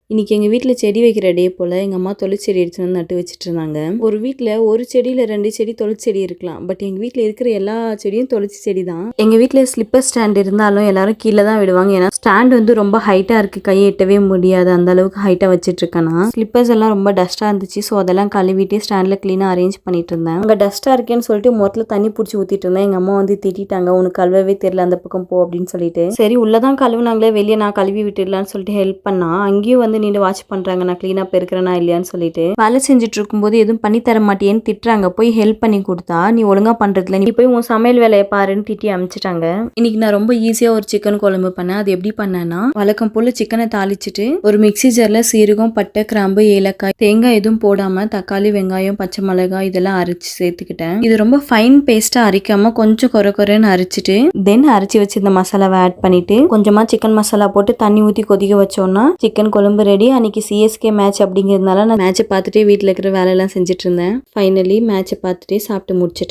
இன்னைக்கு எங்க வீட்ல செடி வைக்கிற டே போல எங்க அம்மா தொழிற்செடி எடுத்துட்டு வந்து நட்டு வச்சுட்டு இருந்தாங்க. ஒரு வீட்ல ஒரு செடியில 2 செடி தொழிற்செடி இருக்கலாம். பட் எங்க வீட்ல இருக்கிற எல்லா செடியும் தொழிற்சி செடி தான். எங்க வீட்ல ஸ்லிப்பர் ஸ்டாண்ட் இருந்தாலும் எல்லாரும் கீழே தான் விடுவாங்க. ஏன்னா ஸ்டாண்ட் வந்து ரொம்ப ஹைட்டா இருக்கு, கையை எட்டவே முடியாது, அந்த அளவுக்கு ஹைட்டா வச்சிட்டு இருக்கேன். ஸ்லிப்பர்ஸ் எல்லாம் ரொம்ப டஸ்டா இருந்துச்சு. ஸோ அதெல்லாம் கழுவிட்டு ஸ்டாண்ட்ல கிளீனா அரேஞ்ச் பண்ணிட்டு இருந்தேன். அங்க டஸ்டா இருக்கேன்னு சொல்லிட்டு மொத்தத்துல தண்ணி பிடிச்சி ஊத்திட்டு இருந்தேன். எங்க அம்மா வந்து திட்டிட்டாங்க, உனக்கு கழுவவே தெரியல, அந்த பக்கம் போ அப்படின்னு சொல்லிட்டு. சரி உள்ளதான் கழுவுனாங்களே, வெளியே நான் கழுவி விட்டுடலான்னு சொல்லிட்டு ஹெல்ப் பண்ணா. அங்கேயும் வந்து நின்று வாட்ச் பண்றாங்க நான் கிளீனா பெருக்கிறேனா இல்லையான்னு சொல்லிட்டு. வேலை செஞ்சுட்டு இருக்கும்போது எதுவும் பண்ணி தர மாட்டேன்னு திட்டுறாங்க. போய் ஹெல்ப் பண்ணி கொடுத்தா நீ ஒழுங்கா பண்றதுல நீ போய் உன் சமையல் வேலையை பாருன்னு திட்டி அமிச்சிட்டாங்க. இன்னைக்கு நான் ரொம்ப ஈஸியா ஒரு சிக்கன் குழம்பு பண்ணேன். அது எப்படி பண்ணேன்னா, வழக்கம் போல சிக்கனை தாளிச்சிட்டு ஒரு மிக்ஸி ஜார்ல சீரகம், பட்டை, கிராம்பு, ஏலக்காய், தேங்காய் எதுவும் போடாம தக்காளி, வெங்காயம், பச்சை மிளகாய் இதெல்லாம் அரைச்சு சேர்த்துக்கிட்டேன். இது ரொம்ப ஃபைன் பேஸ்டா அரைக்காம கொஞ்சம் கொரன்னு அரைச்சிட்டு தென் அரைச்சி வச்சு இந்த மசாலாவை ஆட் பண்ணிட்டு கொஞ்சமா சிக்கன் மசாலா போட்டு தண்ணி ஊற்றி கொதிக்க வச்சோம்னா சிக்கன் குழம்பு ரெடி. அன்னைக்கு சிஎஸ்கே மேட்ச் அப்படிங்கிறதுனால நான் மேட்சை பார்த்துட்டே வீட்டில் இருக்கிற வேலையெல்லாம் செஞ்சுட்டு இருந்தேன். ஃபைனலி மேட்சை பார்த்துட்டே சாப்பிட்டு முடிச்சிட்டேன்.